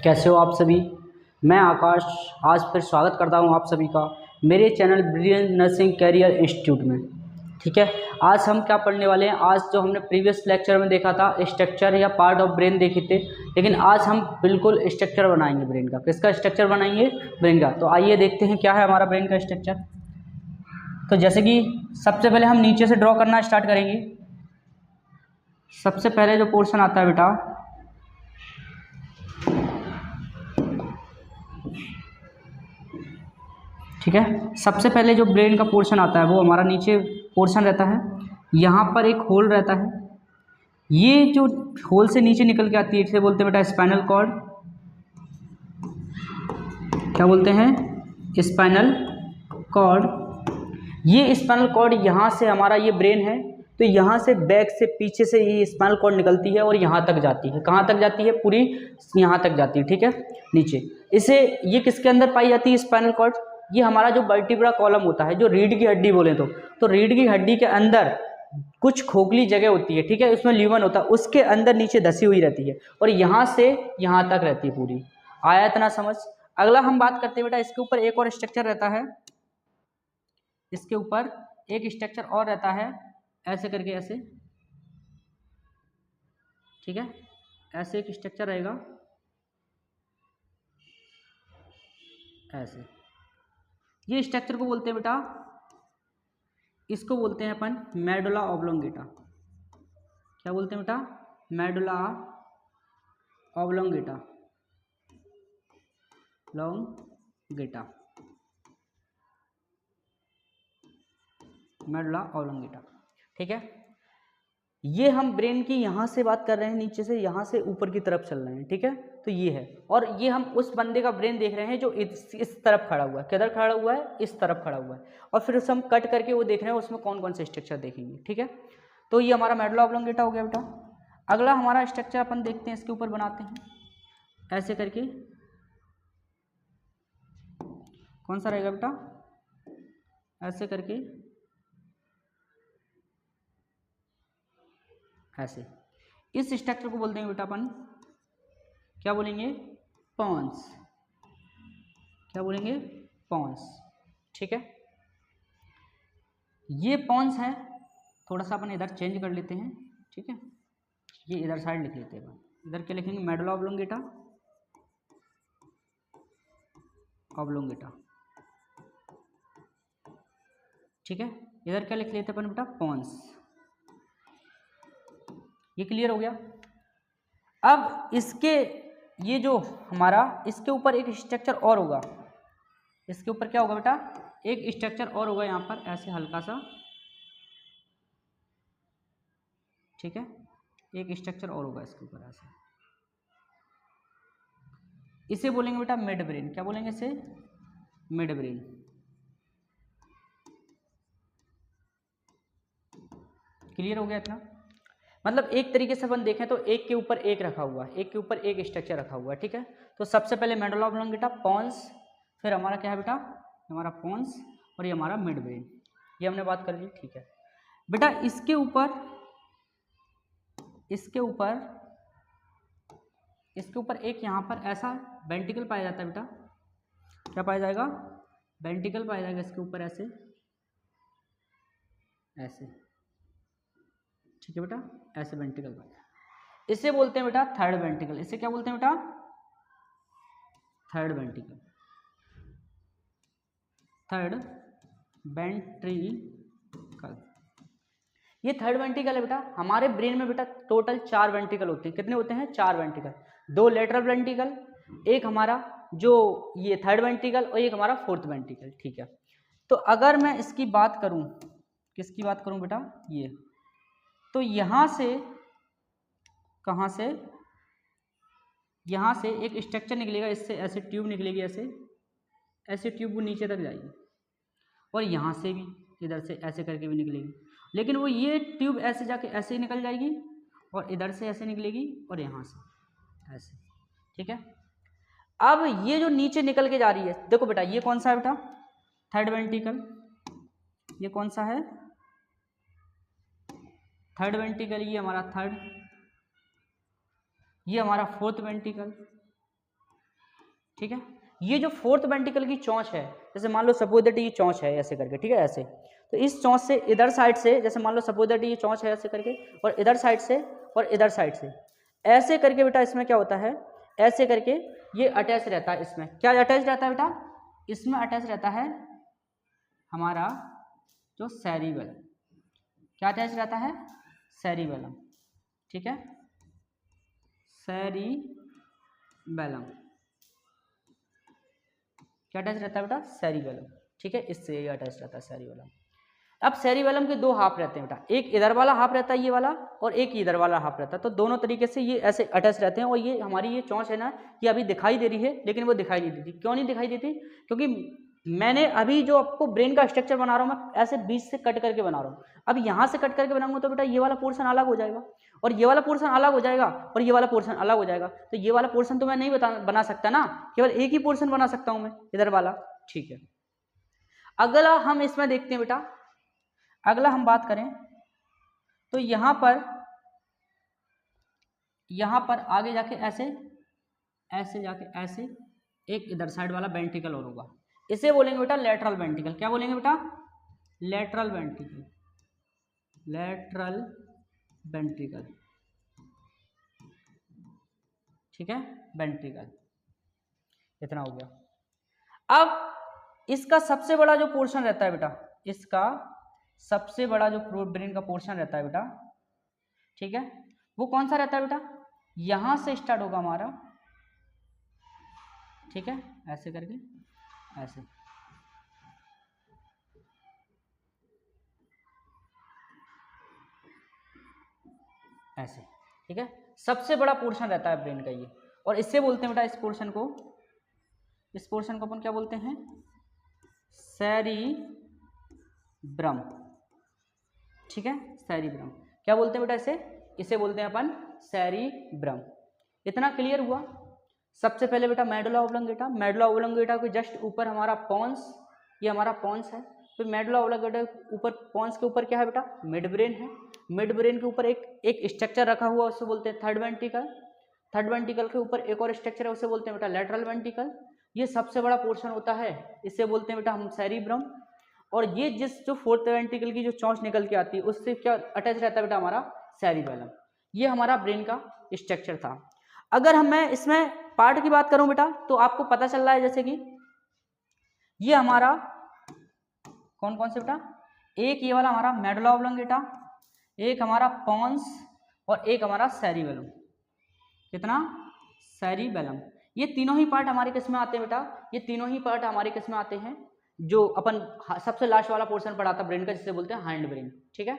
कैसे हो आप सभी। मैं आकाश आज फिर स्वागत करता हूं आप सभी का मेरे channel brilliant nursing career institute में। ठीक है, आज हम क्या पढ़ने वाले हैं। आज जो हमने प्रीवियस लेक्चर में देखा था स्ट्रक्चर या पार्ट ऑफ ब्रेन देखे थे, लेकिन आज हम बिल्कुल स्ट्रक्चर बनाएंगे ब्रेन का। किसका स्ट्रक्चर बनाएंगे? ब्रेन का। तो आइए देखते हैं क्या है हमारा ब्रेन का स्ट्रक्चर। तो जैसे कि सबसे पहले हम नीचे से ड्रॉ करना स्टार्ट करेंगे। सबसे पहले जो पोर्शन आता है बेटा, ठीक है, सबसे पहले जो ब्रेन का पोर्शन आता है वो हमारा नीचे पोर्शन रहता है। यहाँ पर एक होल रहता है। ये जो होल से नीचे निकल के आती है इसे बोलते हैं बेटा स्पाइनल कॉर्ड। क्या बोलते हैं? Spinal cord. ये स्पाइनल कॉर्ड यहाँ से हमारा ये ब्रेन है, तो यहाँ से बैक से पीछे से ये स्पाइनल कॉर्ड निकलती है और यहाँ तक जाती है। कहाँ तक जाती है? पूरी यहाँ तक जाती है। ठीक है, नीचे। इसे ये किसके अंदर पाई जाती है स्पाइनल कॉर्ड? ये हमारा जो वर्टिब्रा कॉलम होता है, जो रीढ़ की हड्डी बोले तो रीढ़ की हड्डी के अंदर कुछ खोखली जगह होती है। ठीक है, उसमें ल्यूमन होता है, उसके अंदर नीचे धसी हुई रहती है और यहाँ से यहाँ तक रहती है पूरी। आया इतना समझ? अगला हम बात करते हैं बेटा, इसके ऊपर एक और स्ट्रक्चर रहता है। इसके ऊपर एक स्ट्रक्चर और रहता है, ऐसे करके ऐसे। ठीक है, ऐसे एक स्ट्रक्चर रहेगा ऐसे। ये स्ट्रक्चर को बोलते हैं बेटा, इसको बोलते हैं अपन मेडुला ऑब्लोंगेटा। क्या बोलते हैं बेटा? Medulla oblongata. लॉन्गेटा, मेडुला ऑब्लोंगेटा। ठीक है, ये हम ब्रेन की यहाँ से बात कर रहे हैं, नीचे से यहाँ से ऊपर की तरफ चल रहे हैं। ठीक है, तो ये है। और ये हम उस बंदे का ब्रेन देख रहे हैं जो इस तरफ खड़ा हुआ है। किधर खड़ा हुआ है? इस तरफ खड़ा हुआ है। और फिर उसे हम कट करके वो देख रहे हैं उसमें कौन कौन से स्ट्रक्चर देखेंगे। ठीक है, तो ये हमारा मेडुला ऑब्लोंगेटा हो गया बेटा। अगला हमारा स्ट्रक्चर अपन देखते हैं, इसके ऊपर बनाते हैं ऐसे करके। कौन सा रहेगा बेटा? ऐसे करके ऐसे। इस स्ट्रक्चर को बोलते हैं बेटा अपन, क्या बोलेंगे? पॉन्स। क्या बोलेंगे? पॉन्स। ठीक है, ये पॉन्स है। थोड़ा सा अपन इधर चेंज कर लेते हैं। ठीक है, ये इधर साइड लिख लेते हैं अपन। इधर क्या लिखेंगे? Medulla oblongata, oblongata. ठीक है, इधर क्या लिख लेते हैं अपन बेटा? पॉन्स। ये क्लियर हो गया। अब इसके ये जो हमारा इसके ऊपर एक स्ट्रक्चर और होगा। इसके ऊपर क्या होगा बेटा? एक स्ट्रक्चर और होगा यहाँ पर ऐसे हल्का सा। ठीक है, एक स्ट्रक्चर और होगा इसके ऊपर ऐसे। इसे बोलेंगे बेटा मिड ब्रेन। क्या बोलेंगे इसे? Mid brain. क्लियर हो गया इतना? मतलब एक तरीके से अपन देखें तो एक के ऊपर एक रखा हुआ है, एक के ऊपर एक स्ट्रक्चर रखा हुआ है। ठीक है, तो सबसे पहले मेडुला ऑब्लोंगेटा, पॉन्स, फिर हमारा क्या है बेटा? हमारा पॉन्स, और ये हमारा मिड ब्रेन। ये हमने बात कर ली। ठीक है बेटा, इसके ऊपर एक यहाँ पर ऐसा वेंटिकल पाया जाता है बेटा। क्या पाया जाएगा? वेंटिकल पाया जाएगा इसके ऊपर ऐसे ऐसे। ठीक है बेटा, ऐसे वेंटिकल पाया। इसे बोलते हैं बेटा थर्ड वेंटिकल। इसे क्या बोलते हैं बेटा? Third वेंटिकल, third ventricle. ये थर्ड वेंट्रिकल है बेटा। हमारे ब्रेन में बेटा टोटल 4 वेंट्रिकल होते हैं। कितने होते हैं? 4 वेंट्रिकल। 2 लेटरल वेंट्रिकल, एक हमारा जो ये थर्ड वेंट्रिकल, और एक हमारा फोर्थ वेंट्रिकल। ठीक है, तो अगर मैं इसकी बात करूं, किसकी बात करूं बेटा? ये तो यहाँ से, कहाँ से? यहाँ से एक स्ट्रक्चर निकलेगा, इससे ऐसे ट्यूब निकलेगी, ऐसे ट्यूब वो नीचे तक जाएगी, और यहाँ से भी इधर से ऐसे करके भी निकलेगी। लेकिन वो ये ट्यूब ऐसे जाके ऐसे ही निकल जाएगी, और इधर से ऐसे निकलेगी, और यहाँ से ऐसे। ठीक है, अब ये जो नीचे निकल के जा रही है, देखो बेटा ये कौन सा है बेटा? Third ventricle. ये कौन सा है? Third ventricle. ये हमारा थर्ड, ये हमारा फोर्थ वेंट्रिकल, ठीक है। ये जो फोर्थ वेंट्रिकल की चोंच है, जैसे मान लो सपोज दैट ये चोंच है ऐसे करके, ठीक है, ऐसे, तो इस चोंच से इधर साइड से, जैसे मान लो सपोज दैट ये चोंच है ऐसे करके, और इधर साइड से और इधर साइड से ऐसे करके बेटा इसमें क्या होता है, ऐसे करके ये अटैच रहता है। इसमें क्या अटैच रहता है बेटा, इसमें अटैच रहता है हमारा जो सेरिबेलम। क्या अटैच रहता है, सेरिबेलम, ठीक है, सेरिबेलम क्या अटैच रहता है बेटा, सेरिबेलम, ठीक है, इससे ये अटैच रहता है सेरिबेलम। अब सेरिबेलम के दो हाफ रहते हैं बेटा, एक इधर वाला हाफ रहता है ये वाला, और एक इधर वाला हाफ रहता है, तो दोनों तरीके से ये ऐसे अटैच रहते हैं। और ये हमारी ये चोंच है ना, ये अभी दिखाई दे रही है लेकिन वो दिखाई नहीं देती। क्यों नहीं दिखाई देती, क्योंकि मैंने अभी जो आपको ब्रेन का स्ट्रक्चर बना रहा हूँ मैं ऐसे बीच से कट करके बना रहा हूँ। अब यहाँ से कट करके बनाऊंगा तो बेटा ये वाला पोर्शन अलग हो जाएगा, और ये वाला पोर्शन अलग हो जाएगा, और ये वाला पोर्शन अलग हो जाएगा। तो ये वाला पोर्शन तो मैं नहीं बना सकता ना, केवल एक ही पोर्शन बना सकता हूँ मैं, इधर वाला, ठीक है। अगला हम इसमें देखते हैं बेटा, अगला हम बात करें तो यहाँ पर आगे जाके ऐसे ऐसे जाके ऐसे एक इधर साइड वाला वेंट्रिकल और होगा, इसे बोलेंगे बेटा लेटरल वेंट्रिकल। क्या बोलेंगे बेटा, लेटरल वेंट्रिकल, लेटरल वेंट्रिकल, ठीक है, वेंट्रिकल, इतना हो गया। अब इसका सबसे बड़ा जो पोर्शन रहता है बेटा, इसका सबसे बड़ा जो ब्रेन का पोर्शन रहता है बेटा, ठीक है, वो कौन सा रहता है बेटा, यहां से स्टार्ट होगा हमारा, ठीक है, ऐसे करके ऐसे, ऐसे, ठीक है, सबसे बड़ा पोर्शन रहता है ब्रेन का ये। और इससे बोलते हैं बेटा इस पोर्शन को अपन क्या बोलते हैं, सेरिब्रम, ठीक है, सेरिब्रम। क्या बोलते हैं बेटा इसे बोलते हैं अपन सेरिब्रम। इतना क्लियर हुआ। सबसे पहले बेटा मेडुला ऑब्लोंगेटा, मेडुला ऑब्लोंगेटा के जस्ट ऊपर हमारा पोन्स, ये हमारा पोन्स है। फिर मेडुला ऑब्लोंगेटा ऊपर, पोन्स के ऊपर क्या है बेटा, मिड ब्रेन है। मिड ब्रेन के ऊपर एक स्ट्रक्चर रखा हुआ, उससे बोलते हैं थर्ड वेंट्रिकल। थर्ड वेंट्रिकल के ऊपर एक और स्ट्रक्चर है, उसे बोलते हैं बेटा लेटरल वेंट्रिकल। ये सबसे बड़ा पोर्शन होता है, इसे बोलते हैं बेटा हम सेरिब्रम। और ये जो फोर्थ वेंट्रिकल की जो चोंच निकल के आती है उससे क्या अटैच रहता है बेटा, हमारा सेरिबेलम। ये हमारा ब्रेन का स्ट्रक्चर था। अगर मैं इसमें पार्ट की बात करूं बेटा, तो आपको पता चल रहा है जैसे कि ये हमारा कौन कौन से बेटा, एक ये वाला हमारा मेडुला ऑब्लोंगेटा, एक हमारा पोन्स, और एक हमारा सेरिबेलम। कितना, सेरिबेलम। ये तीनों ही पार्ट हमारे किस में आते हैं बेटा, ये तीनों ही पार्ट हमारे किस में आते हैं, जो अपन सबसे लास्ट वाला पोर्शन पढ़ा था ब्रेन का, जिसे बोलते हैं हैंड ब्रेन, ठीक है।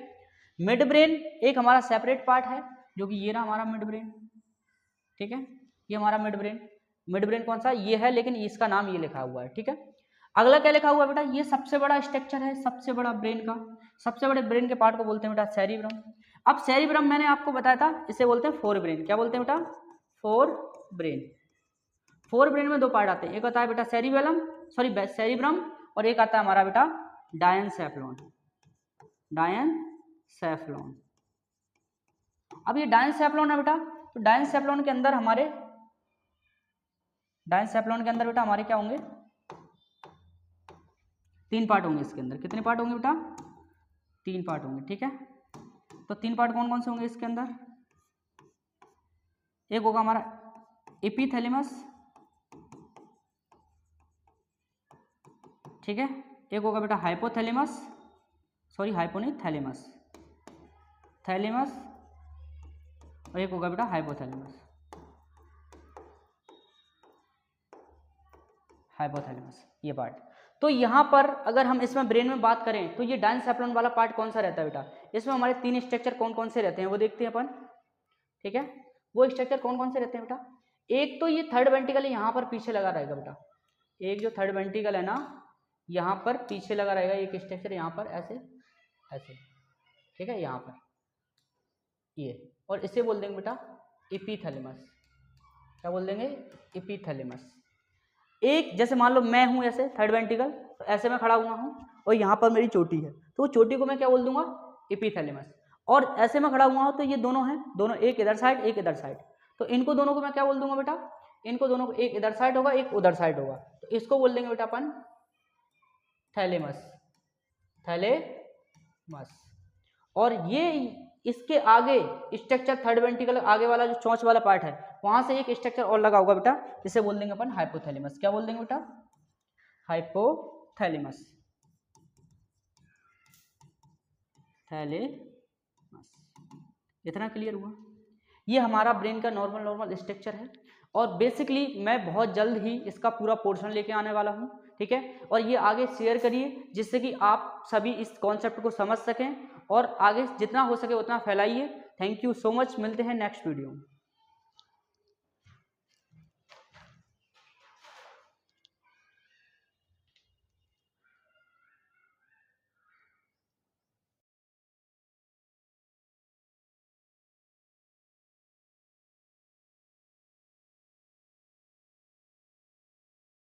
मिड ब्रेन एक हमारा सेपरेट पार्ट है, जो कि ये रहा हमारा मिड ब्रेन, ठीक है, ये हमारा मिड ब्रेन। मिड ब्रेन कौन सा, ये है, लेकिन इसका नाम ये लिखा हुआ है, ठीक है। अगला क्या लिखा हुआ है बेटा, ये सबसे बड़ा स्ट्रक्चर है, सबसे बड़ा ब्रेन का, सबसे बड़े ब्रेन के पार्ट को बोलते हैं बेटा सेरिब्रम। अब सेरिब्रम मैंने आपको बताया था, इसे बोलते हैं फोर ब्रेन। क्या बोलते हैं बेटा, फोर ब्रेन। फोर ब्रेन में दो पार्ट आते हैं, एक होता है बेटा सेरिबेलम, सॉरी सेरिब्रम, और एक आता है हमारा बेटा डायनसेफ्लॉन, डायनसेफ्लॉन। अब ये डायनसेफ्लॉन है बेटा, तो डायनसेफ्लॉन के अंदर बेटा हमारे क्या होंगे, तीन पार्ट होंगे इसके अंदर। कितने पार्ट होंगे बेटा, तीन पार्ट होंगे, ठीक है। तो तीन पार्ट कौन कौन से होंगे इसके अंदर, एक होगा हमारा एपिथैलेमस, ठीक है, एक होगा बेटा हाइपोथैलेमस, सॉरी हाइपो नहीं, थैलेमस, थैलेमस, और एक होगा बेटा हाइपोथैलेमस, हाइपोथैलेमस, ये पार्ट। तो यहाँ पर अगर हम इसमें ब्रेन में बात करें तो ये डायनसेफ्लॉन वाला पार्ट कौन सा रहता है बेटा, इसमें हमारे तीन स्ट्रक्चर कौन कौन से रहते हैं वो देखते हैं अपन, ठीक है। वो स्ट्रक्चर कौन कौन से रहते हैं बेटा, एक तो ये थर्ड वेंट्रिकल यहाँ पर पीछे लगा रहेगा बेटा, एक जो थर्ड वेंट्रिकल है ना यहाँ पर पीछे लगा रहेगा, एक स्ट्रक्चर यहाँ पर ऐसे ऐसे, ठीक है, यहाँ पर ये, और इसे बोल देंगे बेटा एपिथैलेमस। क्या बोल देंगे, एपिथैलेमस। एक जैसे मान लो मैं हूँ ऐसे थर्ड वेंट्रिकल, तो ऐसे मैं खड़ा हुआ हूँ और यहाँ पर मेरी चोटी है, तो वो चोटी को मैं क्या बोल दूंगा, एपिथैलेमस। और ऐसे मैं खड़ा हुआ हूँ तो ये दोनों हैं, दोनों एक इधर साइड एक इधर साइड, तो इनको दोनों को मैं क्या बोल दूंगा बेटा, इनको दोनों को एक इधर साइड होगा एक उधर साइड होगा, तो इसको बोल देंगे बेटा अपन थैलेमस, थैलेमस। और ये इसके आगे स्ट्रक्चर थर्ड वेंट्रिकल आगे वाला जो चोंच वाला पार्ट है वहां से एक स्ट्रक्चर और लगा होगा बेटा, जिसे बोल देंगे अपन हाइपोथैलेमस। क्या बोल देंगे बेटा? Hypothalamus, thalamus. इतना क्लियर हुआ? ये हमारा ब्रेन का नॉर्मल स्ट्रक्चर है और बेसिकली मैं बहुत जल्द ही इसका पूरा पोर्शन लेके आने वाला हूँ, ठीक है। और ये आगे शेयर करिए जिससे कि आप सभी इस कॉन्सेप्ट को समझ सकें और आगे जितना हो सके उतना फैलाइए। थैंक यू सो मच, मिलते हैं नेक्स्ट वीडियो में।